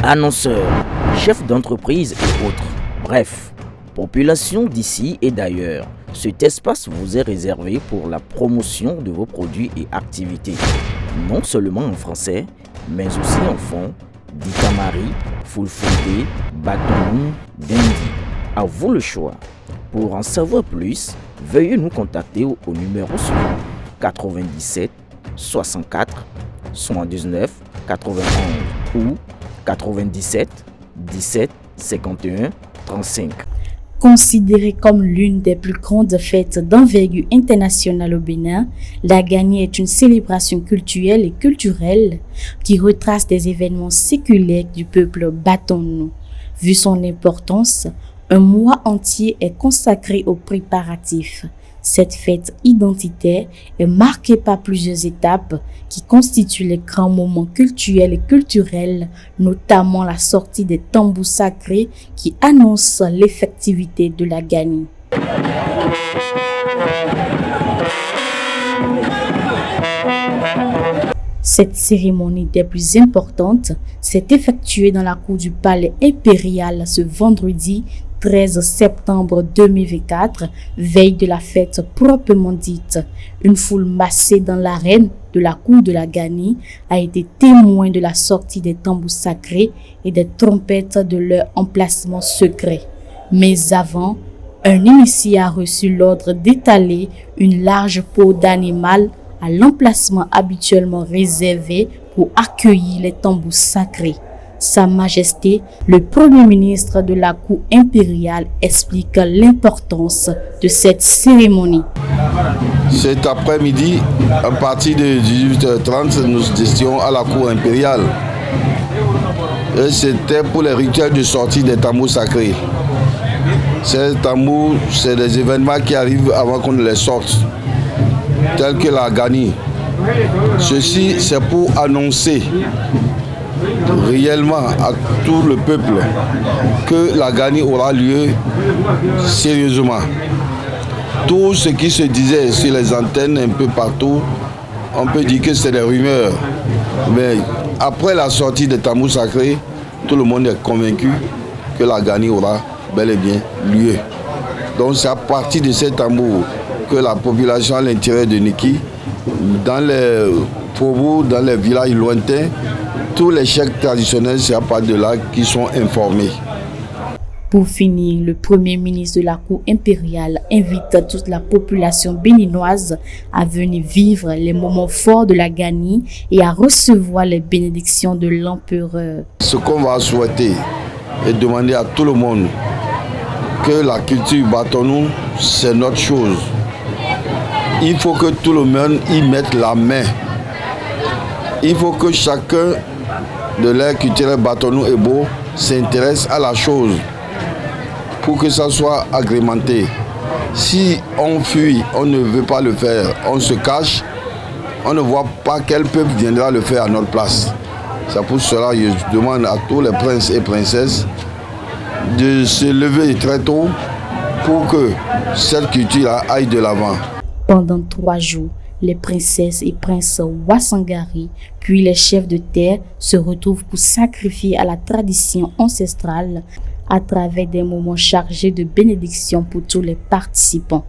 annonceurs, chefs d'entreprise et autres. Bref, population d'ici et d'ailleurs, cet espace vous est réservé pour la promotion de vos produits et activités. Non seulement en français, mais aussi en fond, Dikamari, Fulfulde, Batonou, Dendi. À vous le choix. Pour en savoir plus, veuillez nous contacter au numéro suivant 97 64 79 91 ou 97 17 51 35. Considérée comme l'une des plus grandes fêtes d'envergure internationale au Bénin, la Gani est une célébration culturelle et culturelle qui retrace des événements séculaires du peuple Batonou. Vu son importance, un mois entier est consacré aux préparatifs. Cette fête identitaire est marquée par plusieurs étapes qui constituent les grands moments culturels et culturels, notamment la sortie des tambours sacrés qui annoncent l'effectivité de la Gani. Cette cérémonie des plus importantes s'est effectuée dans la cour du palais impérial ce vendredi 13 septembre 2024, veille de la fête proprement dite. Une foule massée dans l'arène de la cour de la Gani a été témoin de la sortie des tambours sacrés et des trompettes de leur emplacement secret. Mais avant, un initié a reçu l'ordre d'étaler une large peau d'animal à l'emplacement habituellement réservé pour accueillir les tambours sacrés. Sa Majesté, le Premier ministre de la Cour impériale, explique l'importance de cette cérémonie. Cet après-midi, à partir de 18h30, nous étions à la Cour impériale. Et c'était pour les rituels de sortie des tambours sacrés. Ces tambours, c'est des événements qui arrivent avant qu'on ne les sorte, tels que la Gani. Ceci, c'est pour annoncer réellement à tout le peuple que la Gani aura lieu sérieusement. Tout ce qui se disait sur les antennes un peu partout, on peut dire que c'est des rumeurs. Mais après la sortie des tambours sacrés, tout le monde est convaincu que la Gani aura bel et bien lieu. Donc c'est à partir de ces tambours que la population à l'intérieur de Niki, dans les faubourgs, dans les villages lointains, tous les chefs traditionnels, c'est à partir de là qu'ils sont informés. Pour finir, le Premier ministre de la Cour impériale invite toute la population béninoise à venir vivre les moments forts de la Gani et à recevoir les bénédictions de l'empereur. Ce qu'on va souhaiter et demander à tout le monde, que la culture Batonou, c'est notre chose. Il faut que tout le monde y mette la main. Il faut que chacun de l'air culturel Batonou et Beau s'intéresse à la chose pour que ça soit agrémenté. Si on fuit, on ne veut pas le faire, on se cache, on ne voit pas quel peuple viendra le faire à notre place. C'est pour cela que je demande à tous les princes et princesses de se lever très tôt pour que cette culture aille de l'avant. Pendant 3 jours, les princesses et princes Wasangari, puis les chefs de terre, se retrouvent pour sacrifier à la tradition ancestrale à travers des moments chargés de bénédictions pour tous les participants.